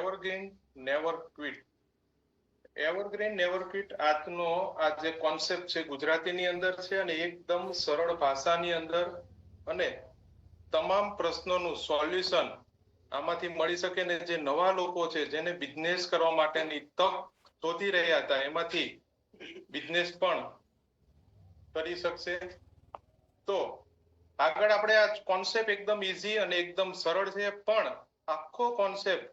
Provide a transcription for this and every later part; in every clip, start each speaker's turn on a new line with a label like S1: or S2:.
S1: Evergreen never quit. Evergreen never quit આજનો આ જે કોન્સેપ્ટ છે ગુજરાતીની અંદર છે અને એકદમ સરળ ભાષાની અંદર અને તમામ પ્રશ્નોનું સોલ્યુશન આમાંથી મળી શકે ને જે નવા લોકો છે જેને બિઝનેસ કરવા માટેની તક શોધી રહ્યા હતા એમાંથી બિઝનેસ પણ કરી શકશે. તો આગળ આપણે આ કોન્સેપ્ટ એકદમ ઈઝી અને એકદમ સરળ છે પણ આખો કોન્સેપ્ટ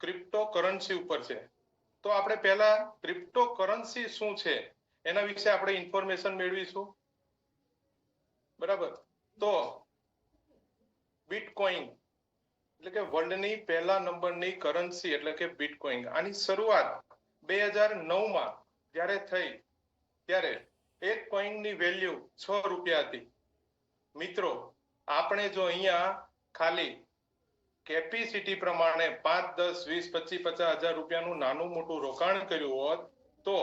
S1: ક્રિપ્ટોકરન્સી ઉપર છે. તો આપણે પહેલા ક્રિપ્ટોકરન્સી શું છે એના વિશે આપણે ઇન્ફોર્મેશન મેળવીશું. બરાબર. તો બિટકોઇન એટલે કે વર્લ્ડની પહેલા નંબરની કરન્સી એટલે કે બિટકોઇન. આની શરૂઆત 2009 જ્યારે થઈ ત્યારે એક કોઈનની વેલ્યુ 6 રૂપિયા હતી. મિત્રો આપણે જો અહીંયા ખાલી કેપેસિટી પ્રમાણે 5, 10, 20, 25, 50,000 રૂપિયાનું નાનું મોટું રોકાણ કર્યું હોત તો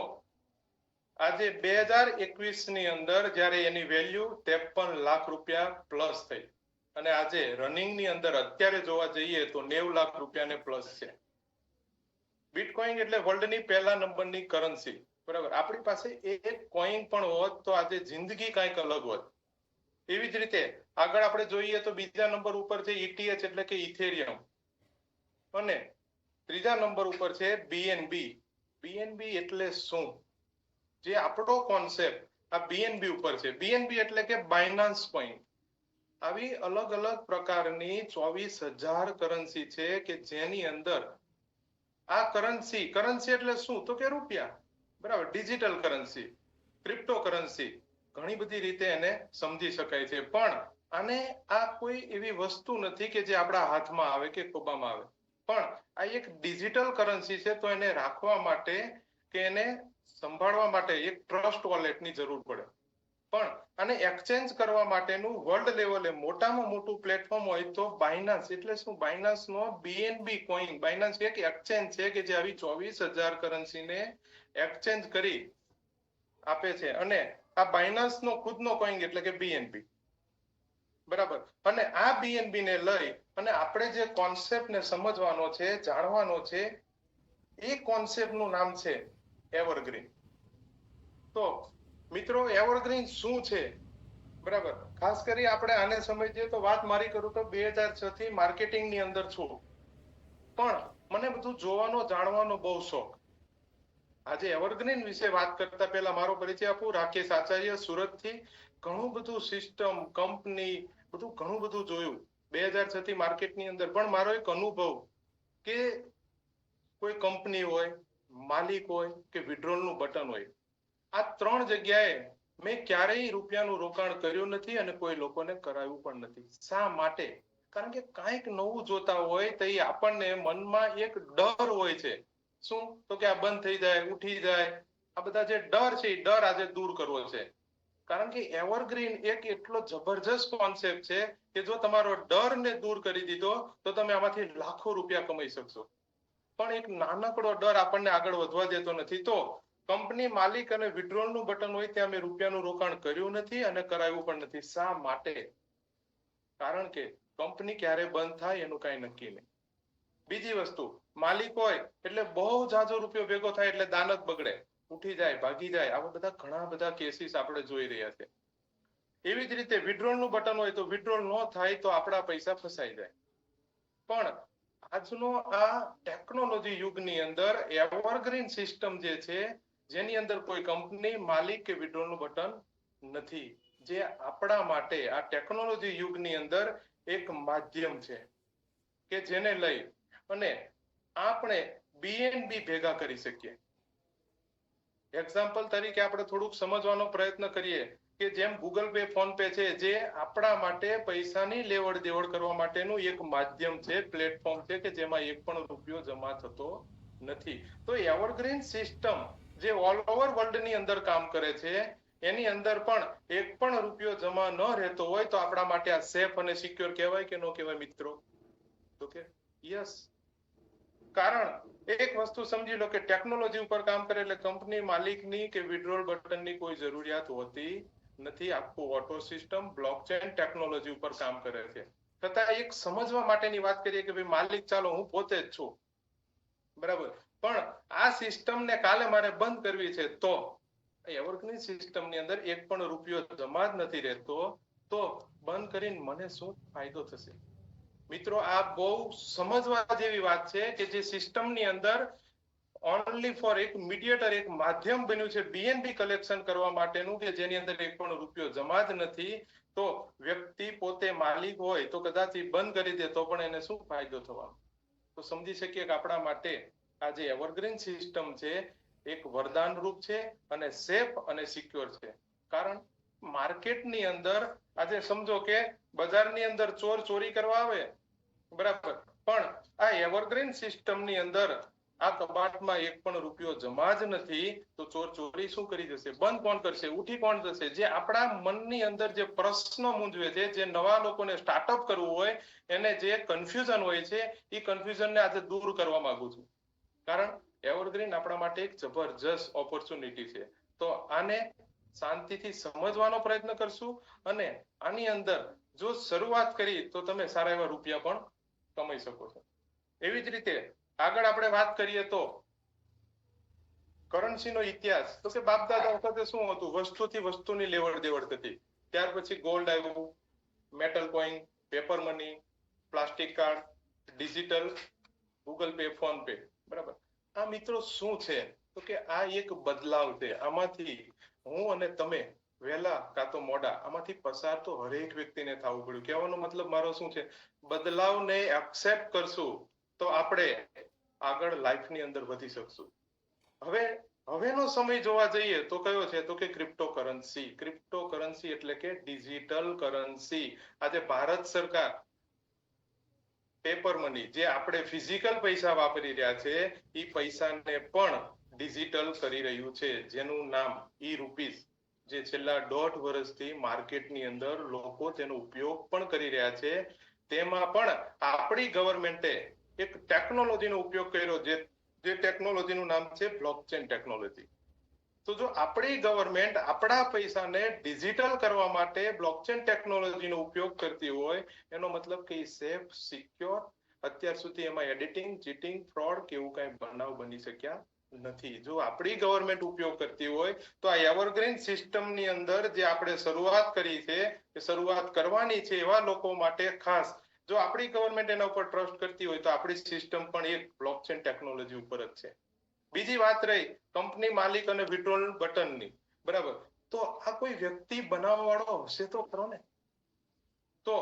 S1: આજે 2021 ની અંદર જ્યારે એની વેલ્યુ 53 લાખ રૂપિયા પ્લસ થઈ અને આજે રનિંગ ની અંદર અત્યારે જોવા જઈએ તો 90 લાખ રૂપિયાને પ્લસ છે. બિટકોઇન એટલે વર્લ્ડની પહેલા નંબરની કરન્સી. બરાબર. આપણી પાસે એક કોઈન પણ હોત તો આજે જિંદગી કંઈક અલગ હોત. એવી જ રીતે આગળ આપણે જોઈએ તો બીજા નંબર ઉપર છે ETH એટલે કે ઇથેરિયમ અને ત્રીજા નંબર ઉપર છે BNB. BNB એટલે શું? જે આપણો કોન્સેપ્ટ આ BNB ઉપર છે. BNB એટલે કે બાયનાન્સ કોઈન. આવી અલગ અલગ પ્રકારની 24,000 કરન્સી છે કે જેની અંદર આ કરન્સી એટલે શું તો કે રૂપિયા. બરાબર. ડિજિટલ કરન્સી, ક્રિપ્ટોકરન્સી ઘણી બધી રીતે એને સમજી શકાય છે પણ આને આ કોઈ એવી વસ્તુ નથી કે જે આપણા હાથમાં આવે કે ખોબામાં આવે પણ આ એક ડિજિટલ કરન્સી છે. તો એને રાખવા માટે કે એને સંભાળવા માટે એક ટ્રસ્ટ વોલેટની જરૂર પડે પણ આને એક્સચેન્જ કરવા માટેનું વર્લ્ડ લેવલે મોટામાં મોટું પ્લેટફોર્મ હોય તો બાયનાન્સ. એટલે શું? બાયનાન્સ નો BNB કોઈન. બાયનાન્સ એક એક્સચેન્જ છે કે જે આવી 24,000 કરન્સીને એક્સચેન્જ કરી આપે છે અને આ બાયનાન્સ નો ખુદનો કોઈન એટલે કે BNB. બરાબર. અને આ BNB ને લઈ અને આપણે જે કોન્સેપ્ટ ને સમજવાનો છે, જાણવાનો છે, એ કોન્સેપ્ટ નું નામ છે એવરગ્રીન. તો મિત્રો એવરગ્રીન શું છે? બરાબર. ખાસ કરી આપણે આને સમજીએ તો વાત મારી કરું તો 2006 થી માર્કેટિંગ ની અંદર છું પણ મને બધું જોવાનો જાણવાનો બહુ શોખ. આજે એવરગ્રીન વિશે વાત કરતા પહેલા મારો પરિચય આપું. રાકેશ આચાર્ય, સુરત થી. ઘણું બધું સિસ્ટમ, કંપની બધું ઘણું બધું જોયું 2006 થી માર્કેટની અંદર. પણ મારો એક અનુભવ કે કોઈ કંપની હોય, માલિક હોય કે વિડ્રોલનું બટન હોય, આ ત્રણ જગ્યાએ મેં ક્યારેય રૂપિયાનું રોકાણ કર્યું નથી અને કોઈ લોકોને કરાવ્યું પણ નથી. શા માટે? કારણ કે કાંઈક નવું જોતા હોય તો એ આપણને મનમાં એક ડર હોય છે. શું? તો કે આ બંધ થઈ જાય, ઉઠી જાય. આ બધા જે ડર છે એ ડર આજે દૂર કરવો છે. કારણ કે એવરગ્રીન એક એટલો જબરજસ્ત કોન્સેપ્ટ છે કે જો તમારો ડરને દૂર કરી દીધો તો તમે આમાંથી લાખો રૂપિયા કમાઈ શકશો. પણ એક નાનકડો ડર આપણને આગળ વધવા દેતો નથી. તો કંપની માલિક અને વિડ્રોલનું બટન હોય ત્યાં મેં રૂપિયાનું રોકાણ કર્યું નથી અને કરાવ્યું પણ નથી. શા માટે? કારણ કે કંપની ક્યારે બંધ થાય એનું કાંઈ નક્કી નહીં. બીજી વસ્તુ, માલિક હોય એટલે બહુ જાજો રૂપિયો ભેગો થાય એટલે દાનત બગડે, ઉઠી જાય, ભાગી જાય. આવા બધા ઘણા બધા કેસીસ આપણે જોઈ રહ્યા છે. એવી જ રીતે વિડ્રોલનું બટન હોય તો વિડ્રોલ ન થાય તો આપણા પૈસા ફસાઈ જાય. પણ આજનો આ ટેકનોલોજી યુગની અંદર એવરગ્રીન સિસ્ટમ જે છે જેની અંદર કોઈ કંપની, માલિક કે વિડ્રોલનું બટન નથી, જે આપણા માટે આ ટેકનોલોજી યુગની અંદર એક માધ્યમ છે કે જેને લઈ અને આપણે BNB ભેગા કરી શકીએ. એક્ઝામ્પલ તરીકે આપણે થોડુંક સમજવાનો પ્રયત્ન કરીએ કે જેમ ગૂગલ પે, ફોન પે છે જે આપણા માટે પૈસાની લેવડ દેવડ કરવા માટેનું એક માધ્યમ છે, પ્લેટફોર્મ છે કે જેમાં એક પણ રૂપિયો જમા થતો નથી. તો એવરગ્રીન સિસ્ટમ જે ઓલ ઓવર વર્લ્ડની અંદર કામ કરે છે એની અંદર પણ એક પણ રૂપિયો જમા ન રહેતો હોય તો આપણા માટે આ સેફ અને સિક્યોર કહેવાય કે ન કહેવાય મિત્રો? તો કે યસ. કારણ એક વસ્તુ સમજી લો કે ટેકનોલોજી ઉપર કામ કરે એટલે કંપની માલિકની કે વિડ્રોલ બટનની કોઈ જરૂરિયાત હોતી નથી. આખું ઓટો સિસ્ટમ બ્લોકચેન ટેકનોલોજી ઉપર કામ કરે છે. છતાં એક સમજવા માટેની વાત કરીએ કે ભાઈ માલિક, ચાલો હું પોતે જ છું, બરાબર. પણ આ સિસ્ટમને કાલે મારે બંધ કરવી છે તો એવરગ્રીન સિસ્ટમની અંદર એક પણ રૂપિયો જમા જ નથી રહેતો, તો બંધ કરીને મને શું ફાયદો થશે? મિત્રો, આ બહુ સમજવા જેવી વાત છે કે જે સિસ્ટમની અંદર ઓનલી ફોર એક મીડિયેટર, એક માધ્યમ બન્યું છે બીએનબી કલેક્શન કરવા માટેનું, કે જેની અંદર એક પણ રૂપિયો જમા જ નથી, તો વ્યક્તિ પોતે માલિક હોય તો કદાચ બંધ કરી દે તો પણ એને શું ફાયદો થવાનો? તો સમજી શકીએ કે આપણા માટે આ જે એવરગ્રીન સિસ્ટમ છે એક વરદાન રૂપ છે અને સેફ અને સિક્યોર છે. કારણ માર્કેટની અંદર આજે સમજો કે બજારની અંદર ચોર ચોરી કરવા આવે, બરાબર, પણ આ એવરગ્રીન સિસ્ટમની અંદર આ કબાટમાં એક પણ રૂપિયો જમા જ નથી, તો ચોર ચોરી શું કરી જશે? બંધ કોણ કરશે? ઉઠી કોણ જશે? જે આપણા મનની અંદર જે પ્રશ્નો મૂંઝવે છે, જે નવા લોકોને સ્ટાર્ટઅપ કરવું હોય એને જે કન્ફ્યુઝન હોય છે, એ કન્ફ્યુઝનને આજે દૂર કરવા માંગુ છું. કારણ એવરગ્રીન આપણા માટે એક જબરજસ્ત ઓપોર્ચ્યુનિટી છે. તો આને શાંતિથી સમજવાનો પ્રયત્ન કરશું અને આની અંદર જો શરૂઆત કરી તો તમે સારા એવા રૂપિયા પણ કમાઈ શકો છો. એવી જ રીતે આગળ આપણે વાત કરીએ તો કરન્સીનો ઇતિહાસ, તો કે બાપ દાદા વખતે શું હતું? વસ્તુથી વસ્તુની લેવડ દેવડ થતી. ત્યાર પછી ગોલ્ડ આવ્યું, metal coin, paper money, plastic card, digital, Google pay, phone pay, બરાબર. આ મિત્રો શું છે? તો કે આ એક બદલાવ છે. આમાંથી હું અને તમે વહેલા કાં તો મોડા આમાંથી પસાર તો હરેક વ્યક્તિને થવું પડ્યું. કહેવાનો મતલબ મારો શું છે? બદલાવને એક્સેપ્ટ કરશું તો આપણે આગળ લાઈફની અંદર વધી શકશું. હવેનો સમય જોવા જઈએ તો કયો છે? તો કે ક્રિપ્ટોકરન્સી. ક્રિપ્ટોકરન્સી એટલે કે ડિજિટલ કરન્સી. આજે ભારત સરકાર પેપર મની, જે આપણે ફિઝિકલ પૈસા વાપરી રહ્યા છે, એ પૈસાને પણ ડિજિટલ કરી રહ્યું છે, જેનું નામ ઈ રૂપીઝ, જે છેલ્લા 1.5 વર્ષથી માર્કેટની અંદર લોકો તેનો ઉપયોગ પણ કરી રહ્યા છે. તેમાં પણ આપણી ગવર્મેન્ટે એક ટેકનોલોજીનો ઉપયોગ કર્યો, જે ટેકનોલોજીનું નામ છે બ્લોકચેન ટેકનોલોજી. તો જો આપણી ગવર્મેન્ટ આપણા પૈસાને ડિજિટલ કરવા માટે બ્લોકચેન ટેકનોલોજીનો ઉપયોગ કરતી હોય, એનો મતલબ કે સેફ, સિક્યોર, અત્યાર સુધી એમાં એડિટિંગ, ચીટિંગ, ફ્રોડ કે એવું કઈ બનાવ બની શક્યા નથી. જો આપણી ગવર્મેન્ટ ઉપયોગ કરતી હોય તો આ એવરગ્રીન સિસ્ટમની અંદર જે આપણે શરૂઆત કરી છે, એ શરૂઆત કરવાની છે એવા લોકો માટે ખાસ, જો આપણી ગવર્મેન્ટ એના ઉપર ટ્રસ્ટ કરતી હોય તો આપણી સિસ્ટમ પણ એક બ્લોકચેન ટેકનોલોજી ઉપર જ છે. બીજી વાત રહી કંપની માલિક અને વિડ્રોલ બટનની, બરાબર. તો આ કોઈ વ્યક્તિ બનાવવા વાળો હશે તો ખરો ને? તો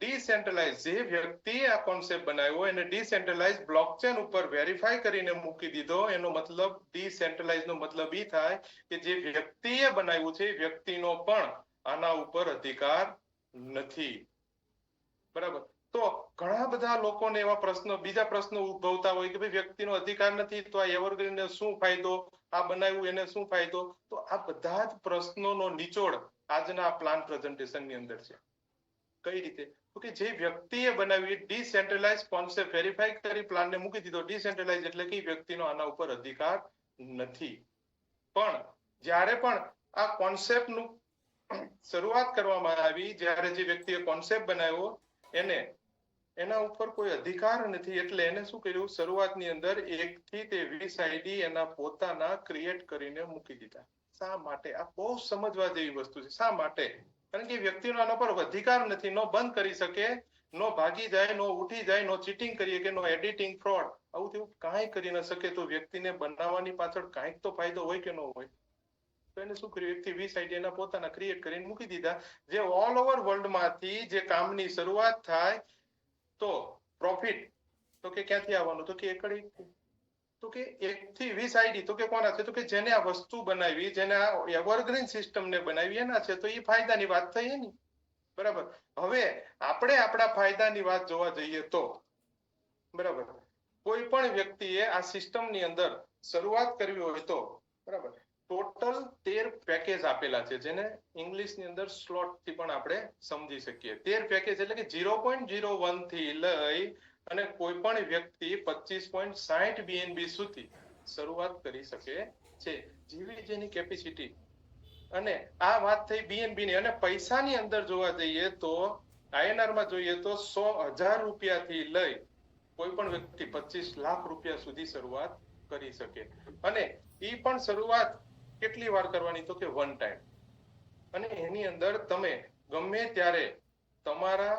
S1: ડિસેન્ટ્રલાઇઝ, જે વ્યક્તિએ આ કોન્સેપ્ટ બનાવ્યો એને ડિસેન્ટ્રલાઇઝ બ્લોકચેન ઉપર વેરીફાઈ કરીને મૂકી દીધો. એનો મતલબ ડિસેન્ટ્રલાઇઝ નો મતલબ એ થાય કે જે વ્યક્તિએ બનાવ્યું છે એ વ્યક્તિનો પણ આના ઉપર અધિકાર નથી, બરાબર. તો ઘણા બધા લોકોને એવા પ્રશ્નો, બીજા પ્રશ્નો ઉદ્ભવતા હોય કે ભાઈ વ્યક્તિનો અધિકાર નથી તો આ એવરગ્રીનને શું ફાયદો? આ બનાવ્યું એને શું ફાયદો? તો આ બધા જ પ્રશ્નોનો નિચોડ આજના પ્લાન પ્રેઝન્ટેશનની અંદર છે. કઈ રીતે? તો કે જે વ્યક્તિએ બનાવી ડિસેન્ટ્રલાઇઝ કોન્સેપ્ટ વેરીફાઈ કરી પ્લાનને મૂકી દીધો. ડિસેન્ટ્રલાઇઝ એટલે કે વ્યક્તિનો આના ઉપર અધિકાર નથી. પણ જ્યારે પણ આ કોન્સેપ્ટનું શરૂઆત કરવામાં આવી, જ્યારે જે વ્યક્તિએ કોન્સેપ્ટ બનાવ્યો એના ઉપર કોઈ અધિકાર નથી, એટલે એને શું કર્યું? શરૂઆતની અંદર 1 થી તે 20 આઈડી એના પોતાના ક્રિએટ કરીને મૂકી દીધા. શા માટે? આ બહુ સમજવા જેવી વસ્તુ છે. શા માટે? કારણ કે વ્યક્તિનો આના પર અધિકાર નથી, નો બંધ કરી શકે, નો ભાગી જાય, નો ઉઠી જાય, નો ચીટિંગ કરી શકે, નો એડિટિંગ, ફ્રોડ, આવું તેવું કાંઈ કરી ન શકે. તો વ્યક્તિને બનાવવાની પાછળ કાંઈક તો ફાયદો હોય કે ન હોય? તો એને શું કર્યું? 1 થી 20 આઈડી એના પોતાના ક્રિએટ કરીને મૂકી દીધા, જે ઓલ ઓવર વર્લ્ડમાંથી જે કામની શરૂઆત થાય તો પ્રોફિટ તો કે ક્યાંથી આવવાનું? તો કે એકડી, તો કે 1 થી 20 આઈડી તો કે કોના છે? તો કે જેને આ વસ્તુ બનાવી, જેને આ એવરગ્રીન સિસ્ટમને બનાવી એના છે. તો એ ફાયદાની વાત થઈ એની, બરાબર. હવે આપણે આપણા ફાયદાની વાત જોવા જઈએ તો, બરાબર, કોઈ પણ વ્યક્તિએ આ સિસ્ટમની અંદર શરૂઆત કરવી હોય તો, બરાબર, ટોટલ 13 પેકેજ આપેલા છે, જેને ઇંગ્લિશની અંદર સ્લોટ થી પણ આપણે સમજી શકીએ. 13 પેકેજ એટલે કે 0.01 થી લઈ અને કોઈ પણ વ્યક્તિ 25.60 BNB સુધી શરૂઆત કરી શકે છે, જેવી જેની કેપેસિટી. અને આ વાત થઈ BNB ની. અને પૈસાની અંદર જોવા જઈએ તો INR માં જોઈએ તો 100,000 રૂપિયાથી લઈ કોઈ પણ વ્યક્તિ 25 લાખ રૂપિયા સુધી શરૂઆત કરી શકે અને એ પણ શરૂઆત કેટલી વાર કરવાની તો કે વન ટાઈમ અને એની અંદર તમે ગમે ત્યારે તમારા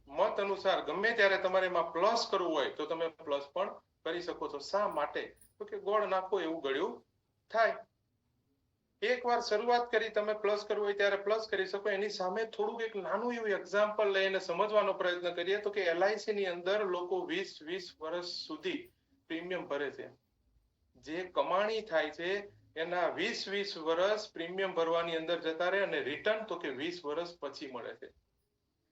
S1: મત અનુસાર ગમે ત્યારે તમારે એમાં પ્લસ કરવું હોય તો તમે પ્લસ પણ કરી શકો છો શા માટે તો કે ગોળ નાખો એવું ગળ્યું થાય એકવાર શરૂઆત કરી તમે પ્લસ કરવું હોય ત્યારે પ્લસ કરી શકો એની સામે થોડુંક એક નાનું એવું એક્ઝામ્પલ લઈને સમજવાનો પ્રયત્ન કરીએ તો કે LIC ની અંદર લોકો 20 વર્ષ સુધી પ્રીમિયમ ભરે છે જે કમાણી થાય છે એના 20 વર્ષ પ્રીમિયમ ભરવાની અંદર જતા રહે અને રિટર્ન તો કે 20 વર્ષ પછી મળે છે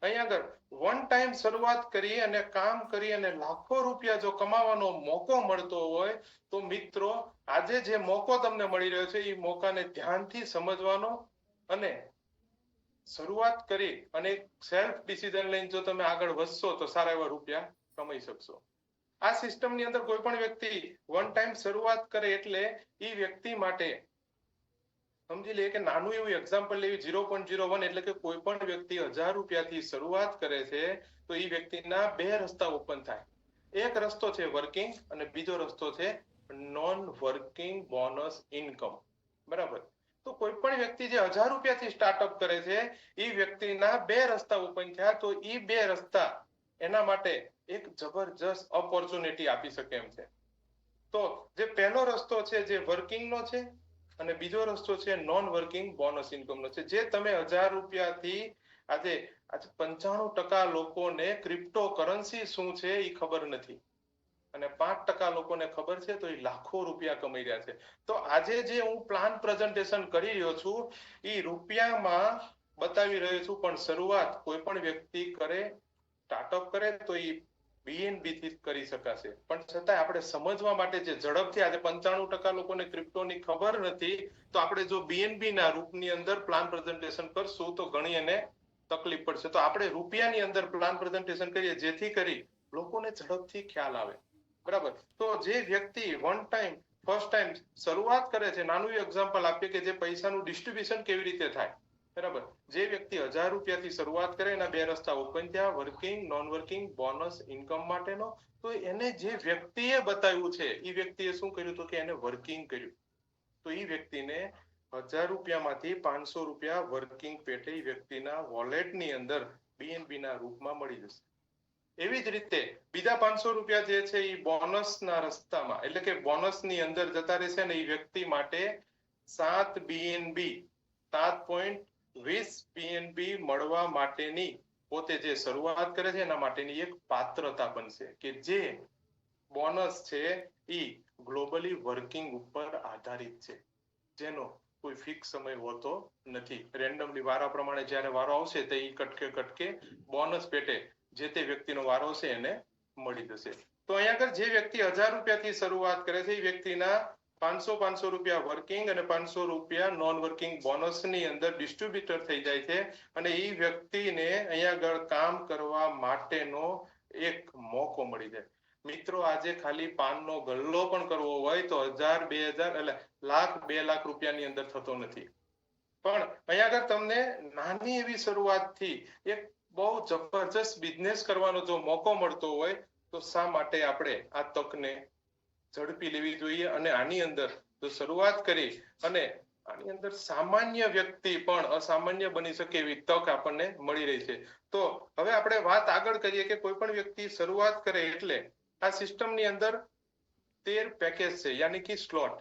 S1: અહીં આગળ વન ટાઈમ શરૂઆત કરી અને કામ કરી અને લાખો રૂપિયા જો કમાવાનો મોકો મળતો હોય તો મિત્રો આજે જે મોકો તમને મળી રહ્યો છે એ મોકાને ધ્યાનથી સમજવાનો અને શરૂઆત કરી અને સેલ્ફ ડિસિઝન લઈને જો તમે આગળ વધશો તો સારા એવા રૂપિયા કમાઈ શકશો આ સિસ્ટમની અંદર કોઈ પણ વ્યક્તિ વન ટાઈમ શરૂઆત કરે એટલે એ વ્યક્તિ માટે સમજી લે કે નાનું એવું એક્ઝામ્પલ લેવી 0.01 એટલે કે કોઈ પણ વ્યક્તિ 1000 રૂપિયાથી શરૂઆત કરે છે તો એ વ્યક્તિના બે રસ્તા ઓપન થાય એક રસ્તો છે વર્કિંગ અને બીજો રસ્તો છે નોન વર્કિંગ બોનસ ઇન્કમ બરાબર તો કોઈ પણ વ્યક્તિ જે 1000 રૂપિયાથી સ્ટાર્ટઅપ કરે છે એ વ્યક્તિના બે રસ્તા ઓપન થયા તો એ બે રસ્તા એના માટે એક જબરજસ્ત ઓપોર્ચ્યુનિટી આપી શકે એમ છે તો જે પહેલો રસ્તો છે જે વર્કિંગનો છે અને બીજો રસ્તો છે નોન વર્કિંગ બોનસ ઇન્કમનો છે જે તમે 1000 રૂપિયાથી આજે 95% લોકોને ક્રિપ્ટો કરન્સી શું છે એ ખબર નથી અને 5% લોકોને ખબર છે તો એ લાખો રૂપિયા કમાઈ રહ્યા છે તો આજે જે હું પ્લાન પ્રેઝન્ટેશન કરી રહ્યો છું એ રૂપિયામાં બતાવી રહ્યો છું પણ શરૂઆત કોઈ પણ વ્યક્તિ કરે સ્ટાર્ટઅપ કરે તો એ BNB થી કરી શકાશે પણ છતાં આપણે સમજવા માટે જે ઝડપથી આજે 95% લોકોને ક્રિપ્ટોની ખબર નથી તો આપણે જો BNB ના રૂપની અંદર પ્લાન પ્રેઝન્ટેશન કરશું તો ઘણી એને તકલીફ પડશે તો આપણે રૂપિયાની અંદર પ્લાન પ્રેઝન્ટેશન કરીએ જેથી કરી લોકોને ઝડપથી ખ્યાલ આવે બરાબર તો જે વ્યક્તિ વન ટાઈમ ફર્સ્ટ ટાઈમ શરૂઆત કરે છે નાનું એક્ઝામ્પલ આપીએ કે જે પૈસાનું ડિસ્ટ્રીબ્યુશન કેવી રીતે થાય બરાબર જે વ્યક્તિ 1000 રૂપિયાથી શરૂઆત કરે એના બે રસ્તા ઓપન થયા working non working bonus income માટેનો તો એને જે વ્યક્તિએ બતાવ્યું છે એ વ્યક્તિએ શું કર્યું તો કે એને વર્કિંગ કર્યું તો એ વ્યક્તિને 1000 રૂપિયામાંથી 500 રૂપિયા વર્કિંગ પેટે એ વ્યક્તિના વોલેટની અંદર BNB ના રૂપમાં મળી જશે એવી જ રીતે બીજા 500 રૂપિયા જે છે એ બોનસના રસ્તામાં એટલે કે બોનસની અંદર જતા રહેશે અને એ વ્યક્તિ માટે 7 BNB 7.20 BNB મળવા માટેની પોતે જે શરૂઆત કરે છે એના માટેની એક પાત્રતા બનશે કે જે બોનસ છે એ ગ્લોબલી વર્કિંગ ઉપર આધારિત છે જેનો કોઈ ફિક્સ સમય હોતો નથી રેન્ડમલી વારા પ્રમાણે જ્યારે વારો આવશે તો એ કટકે બોનસ પેટે જે તે વ્યક્તિનો વારો છે એને મળી જશે તો અહીંયા આગળ જે વ્યક્તિ 1000 રૂપિયાથી શરૂઆત કરે છે એ વ્યક્તિના 500 રૂપિયા વર્કિંગ અને 500 રૂપિયા નોન વર્કિંગ બોનસની અંદર ડિસ્ટ્રીબ્યુટર થઈ જાય છે અને એ વ્યક્તિને અહીંયા આગળ કામ કરવા માટેનો એક મોકો મળી જાય મિત્રો આજે ખાલી પાનનો ગલ્લો પણ કરવો હોય તો 1000 2000 એટલે લાખ 2 લાખ રૂપિયાની અંદર થતો નથી પણ અહીંયા આગળ તમને નાની એવી શરૂઆતથી એક બહુ જબરજસ્ત બિઝનેસ કરવાનો જો મોકો મળતો હોય તો શા માટે આપણે આ તકને ઝડપી લેવી જોઈએ અને આની અંદર જો શરૂઆત કરી અને આની અંદર સામાન્ય વ્યક્તિ પણ અસામાન્ય બની શકે એવી તક આપણને મળી રહી છે તો હવે આપણે વાત આગળ કરીએ કે કોઈ પણ વ્યક્તિ શરૂઆત કરે એટલે આ સિસ્ટમની અંદર 13 પેકેજ છે યાની કે સ્લોટ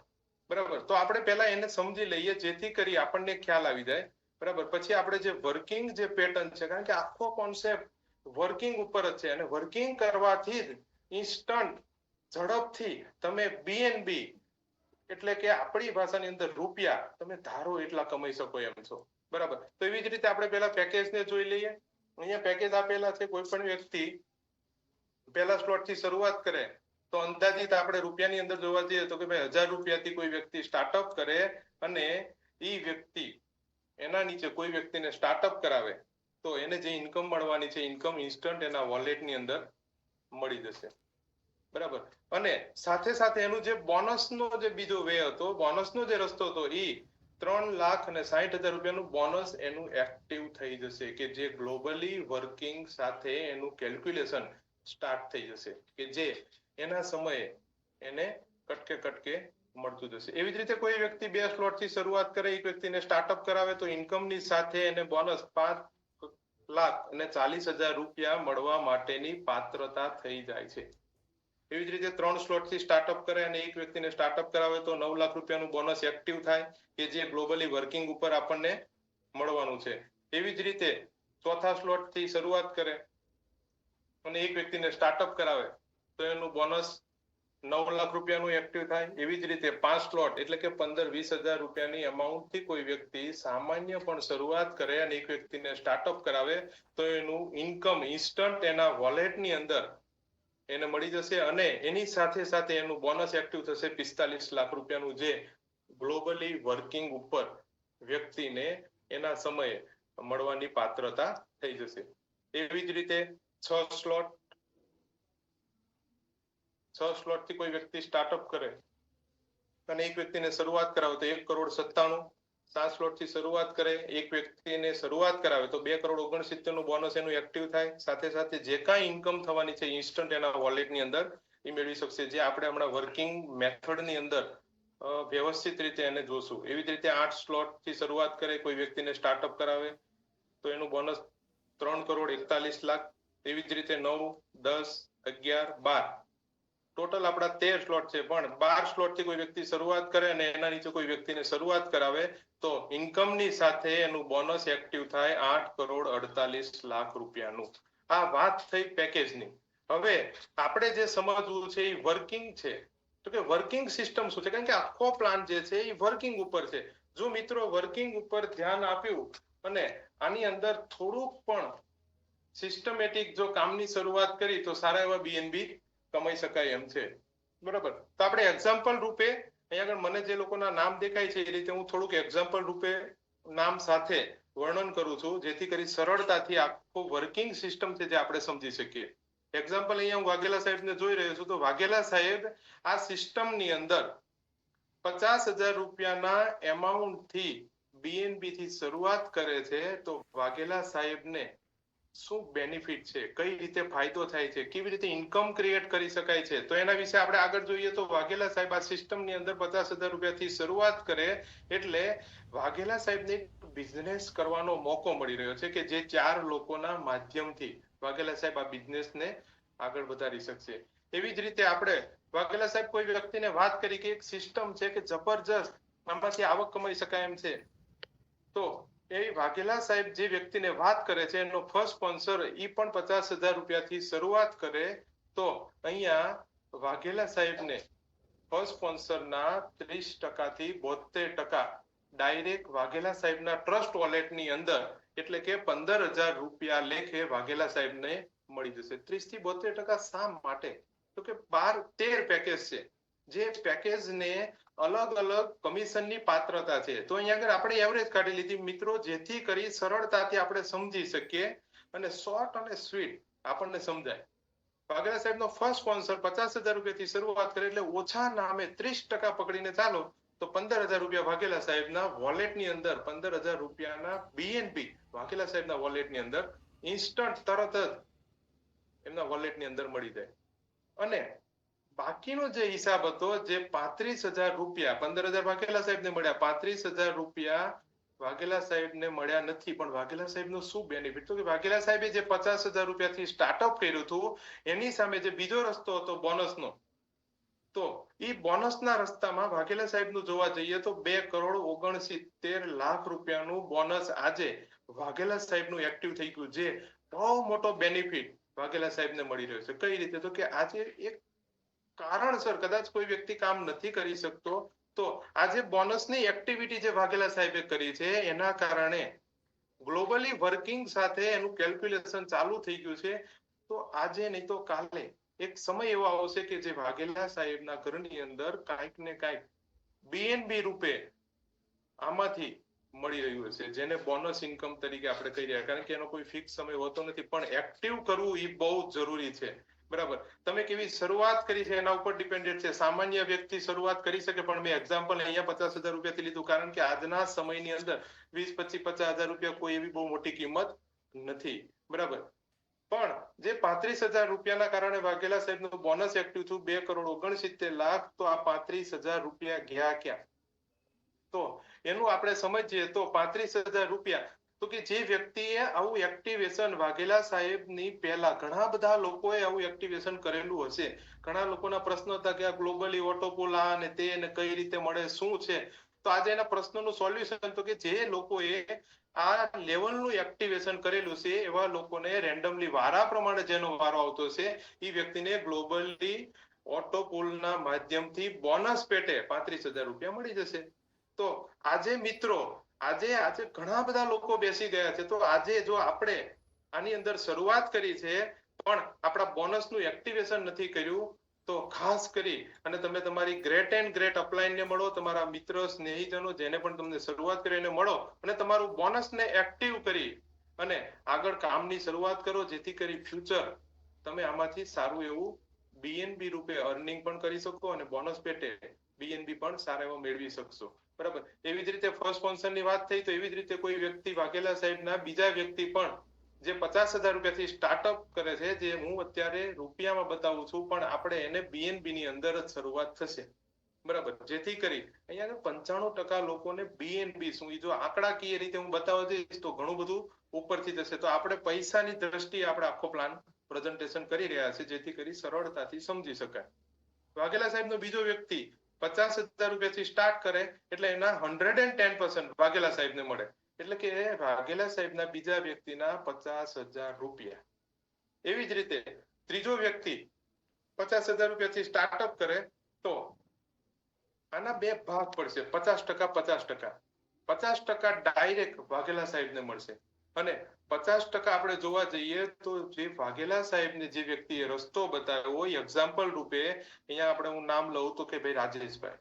S1: બરાબર તો આપણે પહેલા એને સમજી લઈએ જેથી કરી આપણને ખ્યાલ આવી જાય બરાબર પછી આપણે જે વર્કિંગ જે પેટર્ન છે કારણ કે આખો કોન્સેપ્ટ વર્કિંગ ઉપર જ છે અને વર્કિંગ કરવાથી જ ઇન્સ્ટન્ટ ઝડપથી તમે BNB એટલે કે આપણી ભાષાની અંદર રૂપિયા તમે ધારો એટલા કમાઈ શકો એમ છો બરાબર તો એવી જ રીતે આપણે પહેલા પેકેજને જોઈ લઈએ અહીંયા પેકેજ આપેલા છે કોઈ પણ વ્યક્તિ પહેલા સ્લોટથી શરૂઆત કરે તો અંદાજિત આપણે રૂપિયાની અંદર જોવા જઈએ તો કે ભાઈ 1000 રૂપિયાથી કોઈ વ્યક્તિ સ્ટાર્ટઅપ કરે અને એ વ્યક્તિ એના નીચે કોઈ વ્યક્તિને સ્ટાર્ટઅપ કરાવે તો એને જે ઇન્કમ મળવાની છે ઇન્કમ ઇન્સ્ટન્ટ એના વોલેટની અંદર મળી જશે બરાબર અને સાથે સાથે એનું જે બોનસનો જે બીજો વે હતો બોનસનો જે રસ્તો હતો એ 3,60,000 રૂપિયાનું બોનસ એનું એક્ટિવ થઈ જશે કે જે ગ્લોબલી વર્કિંગ સાથે એનું કેલ્ક્યુલેશન સ્ટાર્ટ થઈ જશે કે જે એના સમયે એને કટકે મળતું જશે. એવી જ રીતે કોઈ વ્યક્તિ 2 સ્લોટ થી શરૂઆત કરે, એક વ્યક્તિને સ્ટાર્ટઅપ કરાવે તો ઇન્કમની સાથે એને બોનસ 5,40,000 રૂપિયા મળવા માટેની પાત્રતા થઈ જાય છે. એવી જ રીતે 3 સ્લોટ થી સ્ટાર્ટઅપ કરે અને એક વ્યક્તિને સ્ટાર્ટઅપ કરાવે તો 9 લાખ રૂપિયાનું બોનસ એક્ટિવ થાય કે જે ગ્લોબલી વર્કિંગ ઉપર આપણને મળવાનું છે. એવી જ રીતે ચોથા સ્લોટ થી શરૂઆત કરે અને એક વ્યક્તિને સ્ટાર્ટઅપ કરાવે તો એનું બોનસ 9 લાખ રૂપિયાનું એક્ટિવ થાય. એવી જ રીતે 5 સ્લોટ એટલે કે 15-20,000 રૂપિયાની અમાઉન્ટ થી કોઈ વ્યક્તિ સામાન્ય પણ શરૂઆત કરે અને એક વ્યક્તિને સ્ટાર્ટઅપ કરાવે તો એનું ઇન્કમ ઇન્સ્ટન્ટ એના વોલેટની અંદર એને મળી જશે અને એની સાથે સાથે એનું બોનસ એક્ટિવ થશે 45 લાખ રૂપિયાનું જે ગ્લોબલી વર્કિંગ ઉપર વ્યક્તિને એના સમયે મળવાની પાત્રતા થઈ જશે. એવી જ રીતે 6 સ્લોટ થી કોઈ વ્યક્તિ સ્ટાર્ટઅપ કરે અને એક વ્યક્તિને શરૂઆત કરાવે તો 1,97,00,000. 7 સ્લોટ થી શરૂઆત કરે, એક વ્યક્તિને શરૂઆત કરાવે તો 2,69,70,000 નું બોનસ એનું એક્ટિવ થાય. સાથે સાથે જે કાંઈ ઇન્કમ થવાની છે ઇન્સ્ટન્ટ એના વોલેટની અંદર એ મેળવી શકશે, જે આપણે હમણાં વર્કિંગ મેથડની અંદર વ્યવસ્થિત રીતે એને જોશું. એવી જ રીતે 8 સ્લોટ થી શરૂઆત કરે, કોઈ વ્યક્તિને સ્ટાર્ટઅપ કરાવે તો એનું બોનસ 3,41,00,000. એવી જ રીતે 9, 10, 11, 12 ટોટલ આપણા 13 સ્લોટ છે, પણ 12 સ્લોટ થી કોઈ વ્યક્તિ શરૂઆત કરે અને એના નીચે કોઈ વ્યક્તિને શરૂઆત કરાવે તો ઇન્કમની સાથે એનું બોનસ એક્ટિવ થાય 8,48,00,000 રૂપિયાનું. આ વાત થઈ પેકેજની. હવે આપણે જે સમજવું છે એ વર્કિંગ છે. તો કે વર્કિંગ સિસ્ટમ શું છે, કારણ કે આખો પ્લાન જે છે એ વર્કિંગ ઉપર છે. જો મિત્રો વર્કિંગ ઉપર ધ્યાન આપ્યું અને આની અંદર થોડુંક પણ સિસ્ટમેટિક જો કામની શરૂઆત કરી તો સારા એવા BNB કમાઈ શકાય એમ છે. બરાબર. તો આપણે એક્ઝામ્પલ રૂપે અહીંયા આગળ મને જે લોકોના નામ દેખાય છે એ રીતે હું થોડુંક એક્ઝામ્પલ રૂપે નામ સાથે વર્ણન કરું છું, જેથી કરી સરળતાથી આખો વર્કિંગ સિસ્ટમ છે જે આપણે સમજી શકીએ. એક્ઝામ્પલ અહીંયા હું વાઘેલા સાહેબને જોઈ રહ્યો છું તો વાઘેલા સાહેબ આ સિસ્ટમની અંદર 50,000 રૂપિયાના એમાઉન્ટ થી BNB થી શરૂઆત કરે છે તો વાઘેલા સાહેબને શું બેનિફિટ છે, કઈ રીતે ફાયદો થાય છે, કેવી રીતે ઇન્કમ ક્રિએટ કરી શકાય છે, તો એના વિશે આપણે આગળ જોઈએ. તો વાઘેલા સાહેબ આ સિસ્ટમની અંદર 50,000 રૂપિયાથી શરૂઆત કરે એટલે વાઘેલા સાહેબને બિઝનેસ કરવાનો મોકો મળી રહ્યો છે કે જે 4 લોકોના માધ્યમથી વાઘેલા સાહેબ આ બિઝનેસને આગળ વધારી શકશે. એવી જ રીતે આપણે વાઘેલા સાહેબ કોઈ વ્યક્તિને વાત કરી કે એક સિસ્ટમ છે કે જબરજસ્ત આમાંથી આવક કમાઈ શકાય એમ છે, તો એ વાઘેલા સાહેબ જે વ્યક્તિને વાત કરે છે એનો ફર્સ્ટ સ્પોન્સર ઈ પણ 50,000 રૂપિયાથી શરૂઆત કરે તો અહીંયા વાઘેલા સાહેબને ફર્સ્ટ સ્પોન્સરના 30% થી 72% ડાયરેક્ટ વાઘેલા સાહેબના ટ્રસ્ટ વોલેટની અંદર એટલે કે 15,000 રૂપિયા લેખે વાઘેલા સાહેબને મળી જશે. 30 થી 72% શા માટે? તો કે 13 પેકેજ છે, જે પેકેજને અલગ અલગ કમિશનની પાત્રતા છે. તો અહીંયા આગળ આપણે એવરેજ કાઢી લીધી મિત્રો, જેથી કરી સરળતાથી આપણે સમજી શકીએ અને શોર્ટ અને સ્વીટ આપણને સમજાય. વાઘેલા સાહેબનો ફર્સ્ટ સ્પોન્સર 50,000 રૂપિયાથી શરૂઆત કરે એટલે ઓછા નામે 30% પકડીને ચાલો તો 15,000 રૂપિયા વાઘેલા સાહેબના વોલેટની અંદર 15,000 રૂપિયાના BNB વાઘેલા સાહેબના વોલેટની અંદર ઇન્સ્ટન્ટ તરત જ એમના વોલેટની અંદર મળી જાય. અને બાકીનો જે હિસાબ હતો જે 35,000 રૂપિયા 15,000 વાઘેલા સાહેબને મળ્યા, 35,000 રૂપિયા વાઘેલા સાહેબને મળ્યા નથી. પણ વાઘેલા સાહેબનો શું બેનિફિટ? તો કે વાઘેલા સાહેબે જે 50,000 રૂપિયાથી સ્ટાર્ટઅપ કર્યું હતું એની સામે જે બીજો રસ્તો હતો બોનસનો, તો એ બોનસના રસ્તામાં વાઘેલા સાહેબનું જોવા જઈએ તો 2,69,00,000 રૂપિયાનું બોનસ આજે વાઘેલા સાહેબનું એક્ટિવ થઈ ગયું, જે બહુ મોટો બેનિફિટ વાઘેલા સાહેબને મળી રહ્યો છે. કઈ રીતે? તો કે આજે એક કારણસર કદાચ કોઈ વ્યક્તિ કામ નથી કરી શકતો તો આજે બોનસની એક્ટિવિટી જે વાઘેલા સાહેબે કરી છે એના કારણે ગ્લોબલી વર્કિંગ સાથે એનું કેલ્ક્યુલેશન ચાલુ થઈ ગયું છે. તો આજે નહીં તો કાલે એક સમય એવો આવશે કે જે વાઘેલા સાહેબના ઘરની અંદર કાંઈક ને કાંઈક BNB રૂપે આમાંથી મળી રહ્યું છે, જેને બોનસ ઇન્કમ તરીકે આપણે કહી રહ્યા, કારણ કે એનો કોઈ ફિક્સ સમય હોતો નથી. પણ એક્ટિવ કરવું એ બહુ જરૂરી છે. બરાબર. તમે કેવી શરૂઆત કરી છે એના ઉપર ડિપેન્ડેન્ટ છે. સામાન્ય વ્યક્તિ શરૂઆત કરી શકે, પણ મેં એક્ઝામ્પલ અહીંયા 50,000 રૂપિયાથી લીધું કારણ કે આજના સમયની અંદર 20, 25, 50,000 રૂપિયા કોઈ એવી બહુ મોટી કિંમત નથી. બરાબર. પણ જે 35,000 રૂપિયાના કારણે વાઘેલા સાહેબનું બોનસ એક્ટિવ થયું 2,69,00,000, તો આ 35,000 રૂપિયા ગયા ક્યાં? તો એનું આપણે સમજીએ તો 35,000 રૂપિયા, તો કે જે વ્યક્તિએ આવું એક્ટિવેશન વાઘેલા સાહેબની પહેલા ઘણા બધા લોકોએ આવું એક્ટિવેશન કરેલું હશે. ઘણા લોકોના પ્રશ્નો હતા કે આ ગ્લોબલી ઓટોપોલ આ અને તે ને કઈ રીતે મળે, શું છે? તો આજે એના પ્રશ્નોનું સોલ્યુશન તો કે જે લોકોએ આ લેવલનું એક્ટિવેશન કરેલું છે એવા લોકોને રેન્ડમલી વારા પ્રમાણે જેનો વારો આવતો છે એ વ્યક્તિને ગ્લોબલી ઓટોપોલના માધ્યમથી બોનસ પેટે 35,000 રૂપિયા મળી જશે. તો આજે મિત્રો આજે ઘણા બધા લોકો બેસી ગયા છે. તો આજે જો આપણે આની અંદર શરૂઆત કરી છે પણ આપણા બોનસનું એક્ટિવેશન નથી કર્યું, તો ખાસ કરી અને તમે તમારી ગ્રેટ એન્ડ ગ્રેટ અપલાઈનને મળો, તમારા મિત્ર સ્નેહીજનો જેને પણ તમને શરૂઆત કરીને મળો અને તમારું બોનસને એક્ટિવ કરી અને આગળ કામની શરૂઆત કરો, જેથી કરી ફ્યુચર તમે આમાંથી સારું એવું બીએનબી રૂપે અર્નિંગ પણ કરી શકો અને બોનસ પેટે બીએનબી પણ સારા એવો મેળવી શકશો. બરાબર. એવી જ રીતે ફર્સ્ટ સ્પોન્સરની વાત થઈ તો એવી જ રીતે કોઈ વ્યક્તિ વાઘેલા સાહેબના બીજા વ્યક્તિ પણ જે 50,000 રૂપિયાથી સ્ટાર્ટઅપ કરે છે, જે હું અત્યારે રૂપિયામાં બતાવું છું, પણ આપણે એને બીએનબી ની અંદર જ શરૂઆત થશે. બરાબર. જેથી કરી અહીંયા 95% લોકોને બીએનબી શું, જો આંકડાકીય રીતે હું બતાવવા જઈશ તો ઘણું બધું ઉપરથી જશે. તો આપણે પૈસાની દ્રષ્ટિએ આપણે આખો પ્લાન પ્રેઝન્ટેશન કરી રહ્યા છે, જેથી કરી સરળતાથી સમજી શકાય. વાઘેલા સાહેબનો બીજો વ્યક્તિ 50,000 રૂપિયાથી સ્ટાર્ટ કરે એટલે એના 110% વાઘેલા સાહેબને મળે, એટલે કે વાઘેલા સાહેબના બીજા વ્યક્તિના 50,000 રૂપિયા. એવી જ રીતે ત્રીજો વ્યક્તિ 50,000 રૂપિયાથી સ્ટાર્ટઅપ કરે તો આના બે ભાગ પડશે, 50%, 50% ડાયરેક્ટ વાઘેલા સાહેબને મળશે અને 50% આપણે જોવા જઈએ તો જે વાઘેલા સાહેબને જે વ્યક્તિએ રસ્તો બતાવ્યો હોય, એક્ઝામ્પલ રૂપે અહીંયા આપણે હું નામ લઉં તો કે ભાઈ રાજેશભાઈ,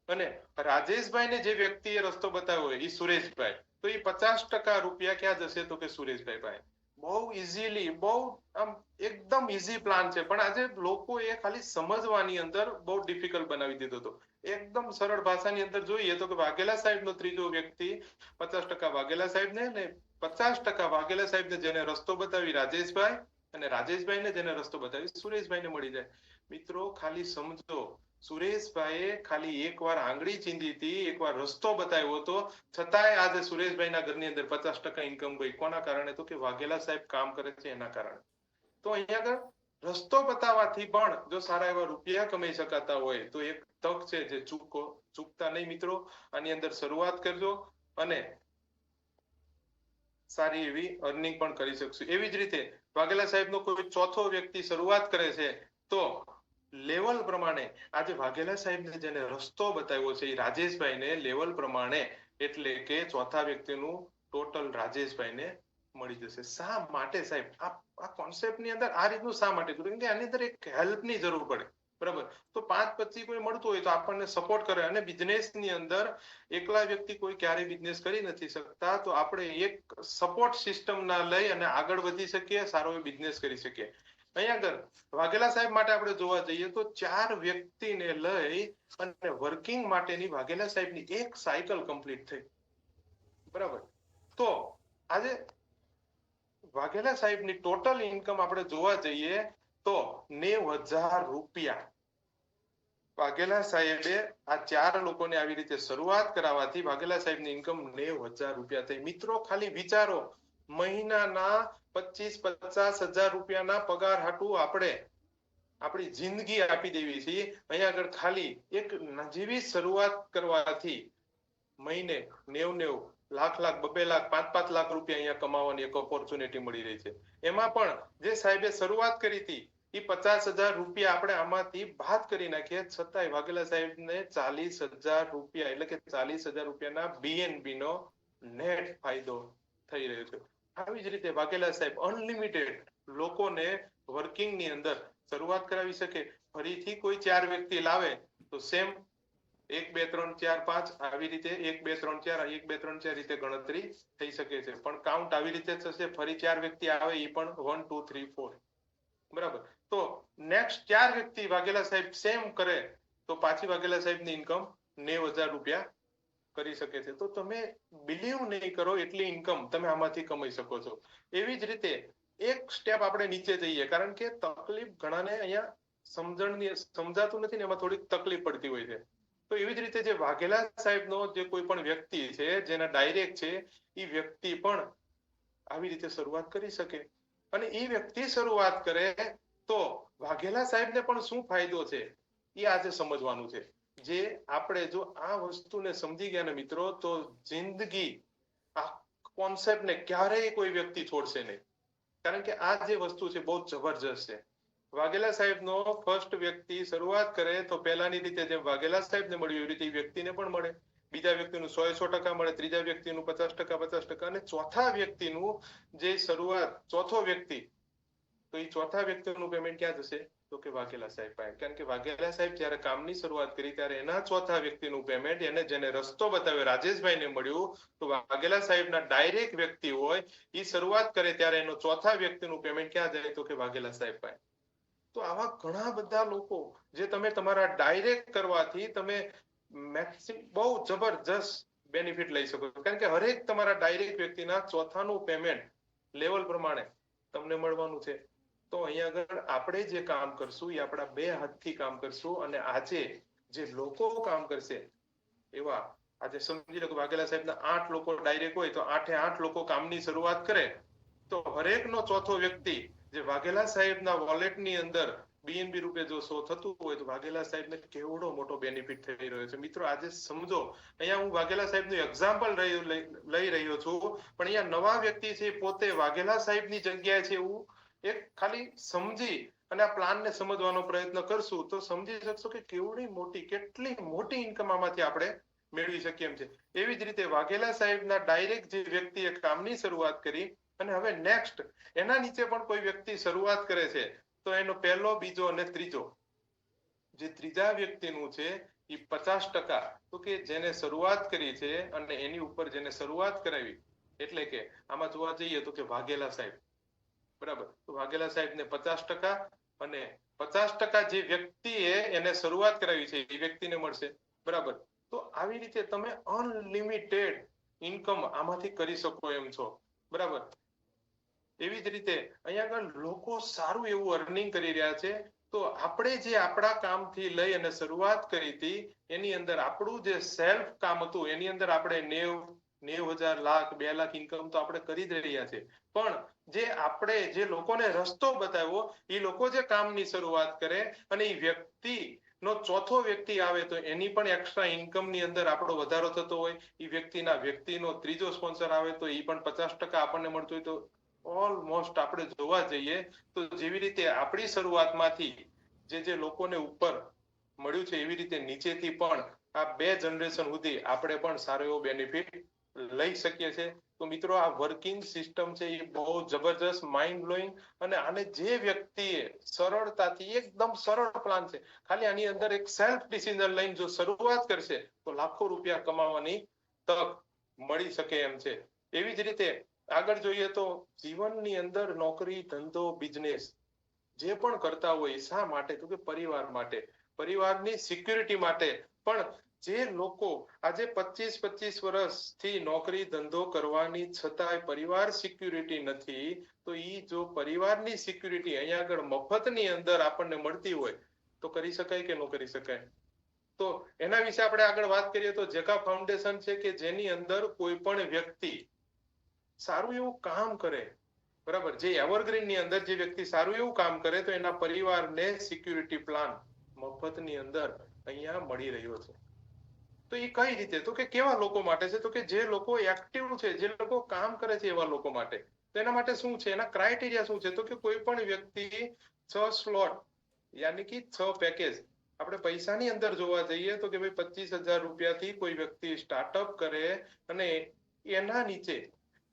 S1: અને રાજેશભાઈને જે વ્યક્તિએ રસ્તો બતાવ્યો હોય એ સુરેશભાઈ, તો એ 50% રૂપિયા ક્યાં જશે તો કે સુરેશભાઈ પાસે. બહુ ઇઝીલી, બહુ આમ એકદમ ઇઝી પ્લાન છે, પણ આજે લોકોએ ખાલી સમજવાની અંદર બહુ ડિફિકલ્ટ બનાવી દીધો હતો. એકદમ સરળ ભાષાની અંદર જોઈએ તો કે વાઘેલા સાહેબનો ત્રીજો વ્યક્તિ 50% વાઘેલા સાહેબને ને 50% વાઘેલા સાહેબને જેને રસ્તો બતાવી રાજેશભાઈ અને રાજેશભાઈને જેને રસ્તો બતાવી સુરેશભાઈને મળી જાય. મિત્રો ખાલી સમજો, સુરેશભાઈએ ખાલી એકવાર આંગળી ચીંધી હતી, એકવાર રસ્તો બતાવ્યો હતો, છતાંય આજે સુરેશભાઈના ઘરની અંદર 50% ઇન્કમ ગઈ. કોના કારણે? તો કે વાઘેલા સાહેબ કામ કરે છે એના કારણે. તો અહીંયા આગળ રસ્તો બતાવવાથી પણ જો સારા એવા રૂપિયા કમાઈ શકાતા હોય તો એક તક છે, જે ચૂકતા નહીં મિત્રો. આની અંદર શરૂઆત કરજો અને સારી એવી અર્નિંગ પણ કરી શકશું. એવી જ રીતે વાઘેલા સાહેબનો કોઈ ચોથો વ્યક્તિ શરૂઆત કરે છે તો લેવલ પ્રમાણે આજે વાઘેલા સાહેબને જેને રસ્તો બતાવ્યો છે એ રાજેશભાઈને લેવલ પ્રમાણે, એટલે કે ચોથા વ્યક્તિનું ટોટલ રાજેશભાઈને મળી જશે. શા માટે સાહેબ આ કોન્સેપ્ટની અંદર આ રીતનું શા માટે? કેમ કે આની અંદર એક હેલ્પની જરૂર પડે. બરાબર. તો 5 પછી કોઈ મળતું હોય તો આપણને સપોર્ટ કરે, અને બિઝનેસની અંદર એકલા વ્યક્તિ કોઈ ક્યારેય બિઝનેસ કરી નથી શકતા, તો આપણે એક સપોર્ટ સિસ્ટમ ના લઈ અને આગળ વધી શકીએ, સારો એવો બિઝનેસ કરી શકીએ. અહીંયા આગળ વાઘેલા સાહેબ માટે આપણે જોવા જઈએ તો 4 વ્યક્તિને લઈ અને વર્કિંગ માટેની વાઘેલા સાહેબની એક સાયકલ કમ્પ્લીટ થઈ. બરાબર. તો આજે વાઘેલા સાહેબની ટોટલ ઇન્કમ આપણે જોવા જઈએ તો 90,000 રૂપિયા વાઘેલા સાહેબે આ 4 લોકોને આવી રીતે શરૂઆત કરાવવાથી વાઘેલા સાહેબની ઇન્કમ 90,000 રૂપિયા થઈ. મિત્રો ખાલી વિચારો, મહિનાના 25-50,000 રૂપિયાના પગાર હાટું આપણે આપણી જિંદગી આપી દેવી છે. અહીંયા આગળ ખાલી એક નજીવી શરૂઆત કરવાથી મહિને 90 લાખ, 2 લાખ, 5 લાખ રૂપિયા અહીંયા કમાવાની એક ઓપોર્ચ્યુનિટી મળી રહી છે. એમાં પણ જે સાહેબે શરૂઆત કરી હતી એ 50,000 રૂપિયા આપણે આમાંથી બાદ કરી નાખીએ, છતાંય વાઘેલા સાહેબને 40,000 રૂપિયા એટલે કે 40,000 રૂપિયાના બીએનબી નો નેટ ફાયદો થઈ રહ્યો છે. આવી જ રીતે વાઘેલા સાહેબ અનલિમિટેડ લોકોને વર્કિંગ ની અંદર શરૂઆત કરાવી શકે. ફરીથી કોઈ 4 વ્યક્તિ લાવે તો સેમ 1 2 3 4 5 આવી રીતે 1 2 3 4 1 2 3 4 રીતે ગણતરી થઈ શકે છે, પણ કાઉન્ટ આવી રીતે થશે. ફરી 4 વ્યક્તિ આવે એ પણ 1 2 3 4. બરાબર. તો નેક્સ્ટ 4 વ્યક્તિ વાઘેલા સાહેબ સેમ કરે તો પાછી વાઘેલા સાહેબની ઇન્કમ 90,000 રૂપિયા કરી શકે છે. તો તમે બિલીવ નહીં કરો એટલી ઇન્કમ તમે આમાંથી કમાઈ શકો છો. એવી જ રીતે એક સ્ટેપ આપણે નીચે જઈએ, કારણ કે તકલીફ ઘણાને અહીંયા સમજાતું નથી ને એમાં થોડીક તકલીફ પડતી હોય છે. તો એવી જ રીતે જે વાઘેલા સાહેબનો જે કોઈ પણ વ્યક્તિ છે જેના ડાયરેક્ટ છે, એ વ્યક્તિ પણ આવી રીતે શરૂઆત કરી શકે. અને એ વ્યક્તિ શરૂઆત કરે તો વાઘેલા સાહેબને પણ શું ફાયદો છે એ આજે સમજવાનું છે. જે આપણે જો આ વસ્તુને સમજી ગયા ને મિત્રો, તો જિંદગી આ કોન્સેપ્ટને ક્યારેય કોઈ વ્યક્તિ છોડશે નહીં. કારણ કે આ જે વસ્તુ છે બહુ જબરજસ્ત છે. વાઘેલા સાહેબનો ફર્સ્ટ વ્યક્તિ શરૂઆત કરે તો પહેલાની રીતે જેમ વાઘેલા સાહેબને મળ્યું એવી રીતે વ્યક્તિને પણ મળે. બીજા વ્યક્તિનું 100% મળે, ત્રીજા વ્યક્તિનું 50% અને ચોથા વ્યક્તિનું જે શરૂઆત, ચોથો વ્યક્તિ, તો એ ચોથા વ્યક્તિનું પેમેન્ટ ક્યાં જશે? તો કે વાઘેલા સાહેબ પાસે. કારણ કે વાઘેલા સાહેબ જ્યારે કામની શરૂઆત કરી ત્યારે એના ચોથા વ્યક્તિનું પેમેન્ટ એને જેને રસ્તો બતાવ્યો રાજેશભાઈને મળ્યું. તો વાઘેલા સાહેબના ડાયરેક્ટ વ્યક્તિ હોય એ શરૂઆત કરે ત્યારે એનો ચોથા વ્યક્તિનું પેમેન્ટ ક્યાં જાય? તો કે વાઘેલા સાહેબ પાસે. તો આવા ઘણા બધા લોકો જે તમે તમારા ડાયરેક્ટ કરવાથી તમે મેક્સિમમ બહુ જબરજસ્ત બેનિફિટ લઈ શકો છો. કારણ કે હરેક તમારા ડાયરેક્ટ વ્યક્તિના ચોથાનું પેમેન્ટ લેવલ પ્રમાણે તમને મળવાનું છે. તો અહીંયા આગળ આપણે જે કામ કરશું એ આપણા બે હાથથી કામ કરશું. અને આજે જે લોકો કામ કરશે એવા, આજે સમજી લો કે વાઘેલા સાહેબના 8 લોકો ડાયરેક્ટ હોય, તો 8 લોકો કામની શરૂઆત કરે તો હરેકનો ચોથો વ્યક્તિ જે વાઘેલા સાહેબના વોલેટની અંદર BNB રૂપે જો 100 થતું હોય તો વાઘેલા સાહેબને કેવડો મોટો બેનિફિટ થઈ રહ્યો છે. મિત્રો આજે સમજો, અહીંયા હું વાઘેલા સાહેબનું એક્ઝામ્પલ લઈ રહ્યો છું, પણ અહીંયા નવા વ્યક્તિ છે પોતે વાઘેલા સાહેબની જગ્યાએ છે એવું એક ખાલી સમજી અને આ પ્લાનને સમજવાનો પ્રયત્ન કરશું તો સમજી શકશો કે કેટલી મોટી ઇન્કમ આમાંથી આપણે મેળવી શકીએ એમ છે. એવી જ રીતે વાઘેલા સાહેબના ડાયરેક્ટ જે વ્યક્તિએ કામની શરૂઆત કરી અને હવે નેક્સ્ટ એના નીચે પણ કોઈ વ્યક્તિ શરૂઆત કરે છે, તો એનો પહેલો, બીજો અને ત્રીજો, જે ત્રીજા વ્યક્તિનું છે એ 50%, તો કે જેને શરૂઆત કરી છે અને એની ઉપર જેને શરૂઆત કરાવી, એટલે કે આમાં જોવા જઈએ તો કે વાઘેલા સાહેબ, બરાબર. તો વાઘેલા સાહેબને 50% અને 50% જે વ્યક્તિએ એને શરૂઆત કરાવી છે એ વ્યક્તિને મળશે, બરાબર. તો આવી રીતે તમે અનલિમિટેડ ઇન્કમ આમાંથી કરી શકો એમ છો, બરાબર. એવી જ રીતે અહીંયા આગળ લોકો સારું એવું અર્નિંગ કરી રહ્યા છે. તો આપણે જે આપણા કામથી લઈ અને શરૂઆત કરી હતી એની અંદર આપણું જે સેલ્ફ કામ હતું એની અંદર આપણે 90,000, લાખ, 2 લાખ ઇન્કમ તો આપણે કરી જ રહ્યા છે. પણ જે આપણે જે લોકોને રસ્તો બતાવ્યો એ લોકો જે કામની શરૂઆત કરે અને એ વ્યક્તિ નો ચોથો વ્યક્તિ આવે તો એની પણ એક્સ્ટ્રા ઇન્કમની અંદર આપણો વધારો થતો હોય. એ વ્યક્તિનો ત્રીજો સ્પોન્સર આવે તો એ પણ 50% આપણને મળતું હોય. તો ઓલમોસ્ટ આપણે જોવા જઈએ તો જેવી રીતે આપણી શરૂઆતમાંથી જે લોકોને ઉપર મળ્યું છે એવી રીતે નીચેથી પણ આ 2 જનરેશન સુધી આપણે પણ સારો એવો બેનિફિટ લઈ શકીએ છીએ. તો મિત્રો આ વર્કિંગ સિસ્ટમ છે એ બહુ જબરજસ્ત, માઇન્ડ બ્લોઈંગ, અને આને જે વ્યક્તિએ સરળતાથી, એકદમ સરળ પ્લાન છે, ખાલી આની અંદર એક સેલ્ફ ડિસિઝન લઈને જો શરૂઆત કરશે તો લાખો રૂપિયા કમાવાની તક મળી શકે એમ છે. એવી જ રીતે આગળ જોઈએ તો જીવનની અંદર નોકરી, ધંધો, બિઝનેસ જે પણ કરતા હોય શા માટે? તો કે પરિવાર માટે, પરિવારની સિક્યુરિટી માટે. પણ જે લોકો આજે 25 વર્ષથી નોકરી ધંધો કરવાની છતાંય પરિવાર સિક્યુરિટી નથી, તો ઈ જો પરિવારની સિક્યુરિટી અહીંયા આગળ મફતની અંદર આપણને મળતી હોય તો કરી શકાય કે ન કરી શકાય? તો એના વિશે આપણે આગળ વાત કરીએ તો જેકા ફાઉન્ડેશન છે કે જેની અંદર કોઈ પણ વ્યક્તિ સારું એવું કામ કરે, બરાબર. જે એવરગ્રીન ની અંદર જે વ્યક્તિ સારું એવું કામ કરે તો એના પરિવારને સિક્યુરિટી પ્લાન મફતની અંદર અહીંયા મળી રહ્યો છે. તો એ કઈ રીતે? તો કે કેવા લોકો માટે છે? તો કે જે લોકો એક્ટિવ છે, જે લોકો કામ કરે છે એવા લોકો માટે. તો એના માટે શું છે? એના ક્રાઇટેરિયા શું છે? તો કે કોઈ પણ વ્યક્તિ 6 સ્લોટ યાની કે 6 પેકેજ, આપણે પૈસાની અંદર જોવા જઈએ તો કે ભાઈ 25,000 રૂપિયાથી કોઈ વ્યક્તિ સ્ટાર્ટઅપ કરે અને એના નીચે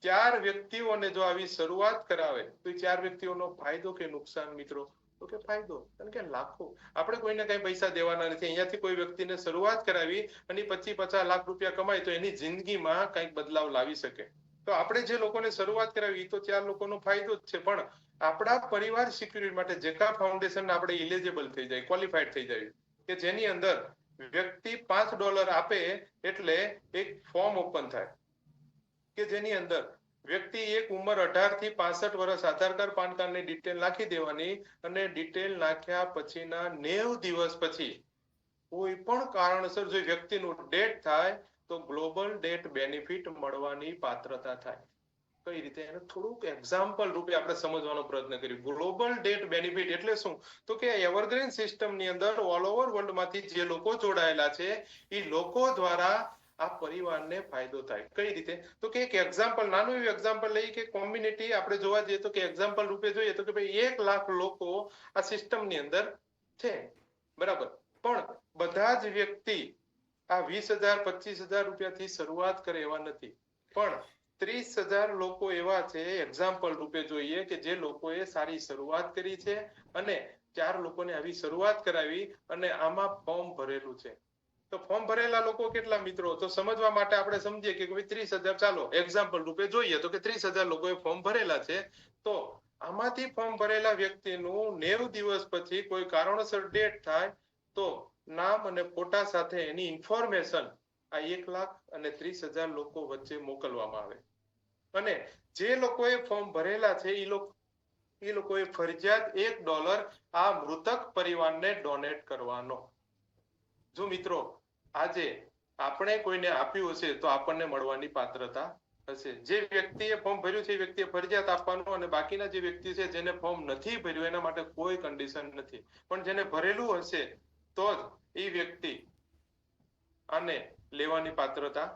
S1: 4 વ્યક્તિઓને જો આવી શરૂઆત કરાવે તો એ 4 વ્યક્તિઓનો ફાયદો કે નુકસાન મિત્રો? તો કે ફાયદો. કારણ કે લાખો, આપણે કોઈને કઈ પૈસા દેવાના નથી. અહીંયાથી કોઈ વ્યક્તિને શરૂઆત કરાવી અને 25-50 લાખ રૂપિયા કમાય તો એની જિંદગીમાં કંઈક બદલાવ લાવી શકે. તો આપણે જે લોકોને શરૂઆત કરાવી તો 4 લોકોનો ફાયદો જ છે. પણ આપણા પરિવાર સિક્યુરિટી માટે જેકા ફાઉન્ડેશન આપણે ઇલિજિબલ થઈ જાય, ક્વોલિફાઈડ થઈ જાય, કે જેની અંદર વ્યક્તિ $5 આપે એટલે એક ફોર્મ ઓપન થાય કે જેની અંદર વ્યક્તિ એક ઉંમર 18 થી 65 વર્ષ આધાર કાર્ડ પાન કાર્ડ ની ડિટેલ નાખી દેવાની અને ડિટેલ નાખ્યા પછીના 90 દિવસ પછી કોઈ પણ કારણસર જો વ્યક્તિનું ડેથ થાય તો ગ્લોબલ ડેથ બેનિફિટ મળવાની પાત્રતા થાય. કઈ રીતે એને થોડુંક એક્ઝામ્પલ રૂપે આપણે સમજવાનો પ્રયત્ન કરીએ. ગ્લોબલ ડેથ બેનિફિટ એટલે શું? તો કે એવરગ્રીન સિસ્ટમની અંદર ઓલ ઓવર વર્લ્ડમાંથી જે લોકો જોડાયેલા છે એ લોકો દ્વારા આ પરિવારને ફાયદો થાય. કઈ રીતે? તો કે એક એક્ઝામ્પલ, નાનું એવું એક્ઝામ્પલ લઈએ કે કોમ્યુનિટી આપણે જોવા જઈએ તો કે એક્ઝામ્પલ રૂપે જોઈએ તો કે ભાઈ 1 લાખ લોકો આ સિસ્ટમની અંદર છે, બરાબર. પણ બધા જ વ્યક્તિ આ 20,000 25,000 રૂપિયાથી શરૂઆત કરે એવા નથી, પણ 30,000 લોકો એવા છે, એક્ઝામ્પલ રૂપે જોઈએ કે જે લોકોએ સારી શરૂઆત કરી છે અને 4 લોકોને આવી શરૂઆત કરાવી અને આમાં ફોર્મ ભરેલું છે. તો ફોર્મ ભરેલા લોકો કેટલા મિત્રો? તો સમજવા માટે આપણે સમજીએ કે 30,000, ચાલો એક્ઝામ્પલ રૂપે જોઈએ તો કે 30,000 લોકોએ ફોર્મ ભરેલા છે. તો આમાંથી ફોર્મ ભરેલા વ્યક્તિનું 90 દિવસ પછી કોઈ કારણોસર ડેથ થાય તો નામ અને ફોટા સાથે એની ઇન્ફોર્મેશન આ 1,30,000 અને 30,000 લોકો વચ્ચે મોકલવામાં આવે અને જે લોકોએ ફોર્મ ભરેલા છે એ લોકોએ ફરજિયાત $1 આ મૃતક પરિવારને ડોનેટ કરવાનો. જો મિત્રો આજે આપણે કોઈને આપ્યું હશે તો આપણને મળવાની પાત્રતા હશે. જે વ્યક્તિએ ફોર્મ ભર્યું છે એ વ્યક્તિએ ફરજિયાત આપવાનું અને બાકીના જે વ્યક્તિ છે જેને ફોર્મ નથી ભર્યું એના માટે કોઈ કન્ડિશન નથી, પણ જેને ભરેલું હશે તો જ એ વ્યક્તિ આને લેવાની પાત્રતા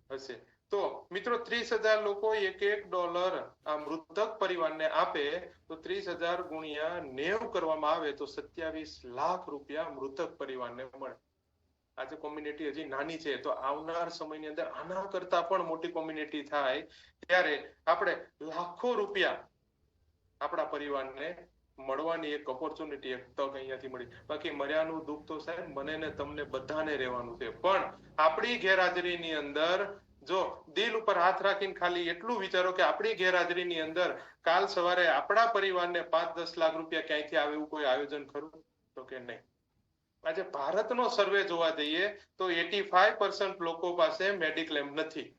S1: હશે. તો મિત્રો 30,000 લોકો $1 આ મૃતક પરિવારને આપે તો 30,000 ગુણ્યા 90 કરવામાં આવે તો 27 લાખ રૂપિયા મૃતક પરિવારને મળે. આજે કોમ્યુનિટી હજી નાની છે, તો આવનાર સમયની અંદર આના કરતા પણ મોટી કોમ્યુનિટી થાય ત્યારે આપણે લાખો રૂપિયા આપણા પરિવારને મળવાની એક ઓપોર્ચ્યુનિટી, એક તક અહીંયાથી મળી. બાકી મર્યાનું દુઃખ તો સાહેબ મને ને તમને બધાને રહેવાનું છે, પણ આપણી ગેરહાજરીની અંદર જો દિલ ઉપર હાથ રાખીને ખાલી એટલું વિચારો કે આપણી ગેરહાજરીની અંદર કાલ સવારે આપણા પરિવારને 5-10 લાખ રૂપિયા ક્યાંયથી આવે એવું કોઈ આયોજન ખરું? તો કે નહીં. આજે ભારતનો સર્વે જોવા જઈએ તો 85% લોકો પાસે મેડિક્લેમ નથી,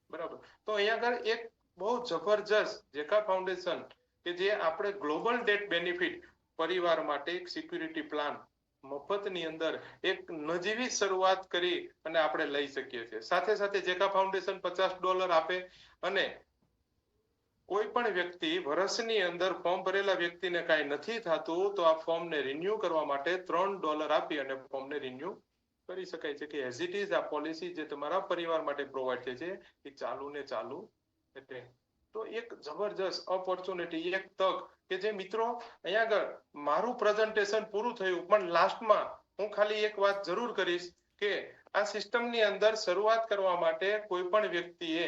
S1: બરાબર. તો અહીંયા આગળ એક બહુ જબરજસ્ત જેકા ફાઉન્ડેશન કે જે આપણે ગ્લોબલ ડેથ બેનિફિટ પરિવાર માટે એક સિક્યુરિટી પ્લાન મફતની અંદર એક નજીવી શરૂઆત કરી અને આપણે લઈ શકીએ છીએ. સાથે સાથે જેકા ફાઉન્ડેશન $50 આપે અને કોઈ પણ વ્યક્તિ વર્ષની અંદર ફોર્મ ભરેલા વ્યક્તિને કાંઈ નથી થતું તો આ ફોર્મને રિન્યુ કરવા માટે $3 આપી અને ફોર્મને રિન્યુ કરી શકાય છે. કે એઝ ઇટ ઇઝ આ પોલિસી જે તમારા પરિવાર માટે પ્રોવાઈડ થાય છે એ ચાલુ ને ચાલુ રહે. તો એક જબરજસ્ત ઓપોર્ચ્યુનિટી, એક તક કે જે મિત્રો અહીંયા આગળ મારું પ્રેઝન્ટેશન પૂરું થયું, પણ લાસ્ટમાં હું ખાલી એક વાત જરૂર કરીશ કે આ સિસ્ટમની અંદર શરૂઆત કરવા માટે કોઈ પણ વ્યક્તિએ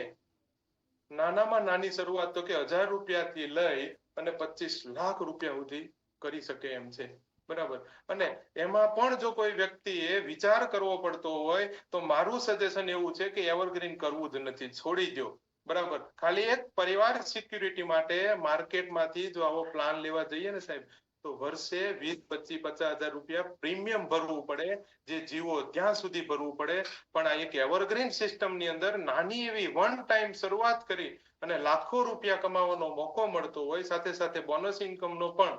S1: નાનામાં નાની શરૂઆત તો કે 1,000 રૂપિયાથી લઈ અને 25 લાખ રૂપિયા સુધી કરી શકે એમ છે, બરાબર. અને એમાં પણ જો કોઈ વ્યક્તિએ વિચાર કરવો પડતો હોય તો મારું સજેશન એવું છે કે એવરગ્રીન કરવું જ નથી, છોડી દો, બરાબર. ખાલી એક પરિવાર સિક્યુરિટી માટે માર્કેટમાંથી જો આવો પ્લાન લેવા જઈએ ને સાહેબ તો વર્ષે 20-25-50,000 રૂપિયા પ્રીમિયમ ભરવું પડે, જે જીવો ત્યાં સુધી ભરવું પડે. પણ આ એક એવરગ્રીન સિસ્ટમની અંદર નાની એવી વન ટાઈમ શરૂઆત કરી અને લાખો રૂપિયા કમાવાનો મોકો મળતો હોય, સાથે સાથે બોનસ ઇન્કમનો પણ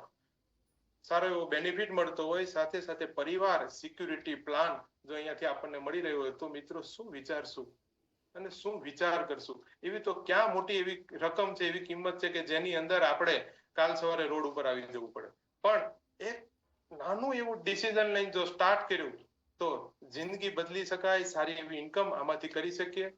S1: સારો એવો બેનિફિટ મળતો હોય, સાથે સાથે પરિવાર સિક્યુરિટી પ્લાન જો અહીંયાથી આપણને મળી રહ્યો હોય તો મિત્રો શું વિચારશું અને શું વિચાર કરશું? એવી તો ક્યાં મોટી એવી રકમ છે, એવી કિંમત છે કે જેની અંદર આપણે કાલ સવારે રોડ ઉપર આવી જવું પડે. પણ એક નાનું એવું ડિસિઝન લઈને જો સ્ટાર્ટ કર્યું તો જિંદગી બદલી શકાય, સારી એવી ઇન્કમ આમાંથી કરી શકીએ.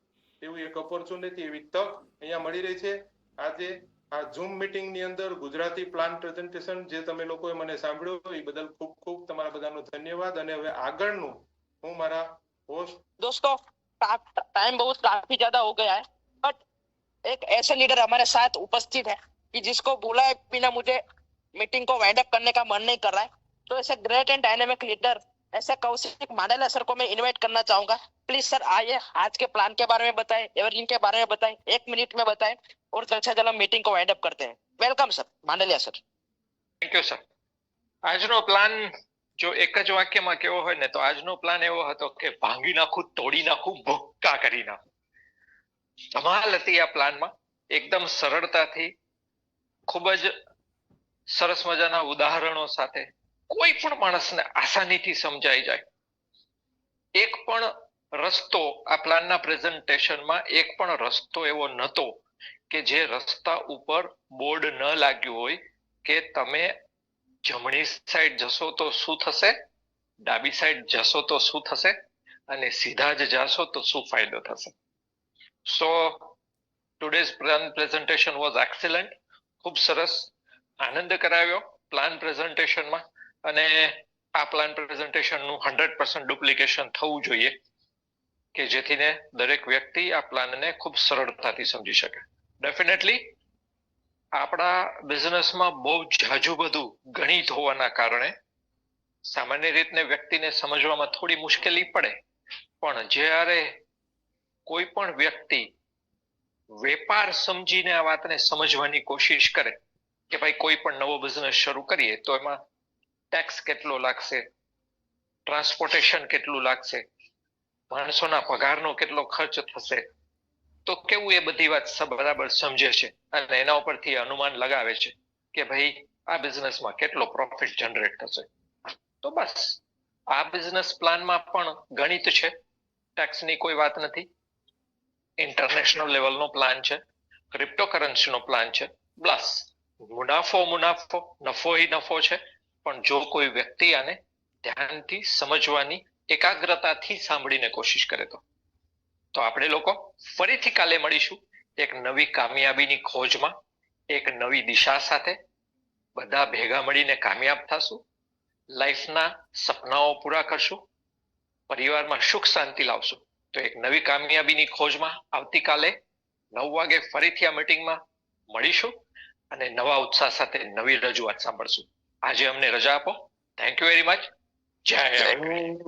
S1: એવું એક ઓપોર્ચ્યુનિટી, એવી તક અહીંયા મળી રહી છે. આજે આ ઝૂમ મીટિંગ ની અંદર ગુજરાતી પ્લાન પ્રેઝન્ટેશન જે તમે લોકોએ મને સાંભળ્યું એ બદલ ખૂબ ખૂબ તમારા બધાનો ધન્યવાદ. અને હવે આગળનું હું મારા હોસ્ટ
S2: दोस्तों टाइम बहुत काफी ज्यादा हो गया है, बट एक ऐसे लीडर हमारे साथ उपस्थित है कि जिसको बुलाए बिना मुझे मीटिंग को वाइंड अप करने का मन नहीं कर रहा है. तो ऐसे ग्रेट एंड डायनेमिक लीडर ऐसे कौशिक मांडेला सर को मैं इनवाइट करना चाहूंगा. प्लीज सर आइए, आज के प्लान के बारे में बताएं, एवरग्रीन के बारे में बताएं, 1 मिनट में बताएं और चर्चा जल हम मीटिंग को वाइंड अप करते हैं. Welcome sir, Mandelia sir.
S3: Thank you sir. આજનો પ્લાન જો એક જ વાક્યમાં કેવો હોય ને તો આજનો પ્લાન એવો હતો કે ભાંગી નાખું, તોડી નાખું, ભૂક્કા કરી નાખું. ધમાલ હતી આ પ્લાનમાં. એકદમ સરળતાથી ખૂબ જ સરસ મજાના ઉદાહરણો સાથે કોઈ પણ માણસને આસાનીથી સમજાઈ જાય. એક પણ રસ્તો આ પ્લાનના પ્રેઝન્ટેશનમાં એક પણ રસ્તો એવો નહોતો કે જે રસ્તા ઉપર બોર્ડ ન લાગ્યું હોય કે તમે જમણી સાઈડ જશો તો શું થશે, ડાબી સાઈડ જશો તો શું થશે, અને સીધા જ જાશો તો શું ફાયદો થશે. So today's plan presentation was excellent. ખૂબ સરસ આનંદ કરાવ્યો પ્લાન પ્રેઝન્ટેશનમાં, અને આ પ્લાન પ્રેઝન્ટેશનનું 100% ડુપ્લિકેશન થવું જોઈએ કે જેથી દરેક વ્યક્તિ આ પ્લાનને ખૂબ સરળતાથી સમજી શકે. ડેફિનેટલી આપણા બિઝનેસમાં બહુ ઝાઝું બધું ગણિત હોવાના કારણે સામાન્ય રીતને વ્યક્તિને સમજવામાં થોડી મુશ્કેલી પડે, પણ જ્યારે કોઈ પણ વ્યક્તિ વેપાર સમજીને આ વાતને સમજવાની કોશિશ કરે કે ભાઈ કોઈ પણ નવો બિઝનેસ શરૂ કરીએ તો એમાં ટેક્સ કેટલો લાગશે, ટ્રાન્સપોર્ટેશન કેટલું લાગશે, માણસોના પગારનો કેટલો ખર્ચ થશે, તો કેવું એ બધી વાત બરાબર સમજે છે અને એના ઉપરથી અનુમાન લગાવે છે કે ભાઈ આ બિઝનેસમાં કેટલો પ્રોફિટ જનરેટ થશે. તો બસ આ બિઝનેસ પ્લાનમાં પણ ગણિત છે, ટેક્સની કોઈ વાત નથી. ઇન્ટરનેશનલ લેવલનો પ્લાન છે, ક્રિપ્ટોકરન્સીનો પ્લાન છે. પ્લસ મુનાફો નફો નફો છે, પણ જો કોઈ વ્યક્તિ આને ધ્યાનથી સમજવાની એકાગ્રતાથી સાંભળીને કોશિશ કરે તો આપણે લોકો ફરીથી કાલે મળીશું એક નવી કામયાબીની ખોજમાં, એક નવી દિશા સાથે. બધા ભેગા મળીને કામયાબ થશું, લાઈફના સપનાઓ પૂરા કરશું, પરિવારમાં સુખ શાંતિ લાવશું. તો એક નવી કામયાબીની ખોજમાં આવતીકાલે 9 વાગે ફરીથી આ મીટિંગમાં મળીશું અને નવા ઉત્સાહ સાથે નવી રજૂઆત સાંભળશું. આજે અમને રજા આપો. Thank you very much. જય હિન્દ.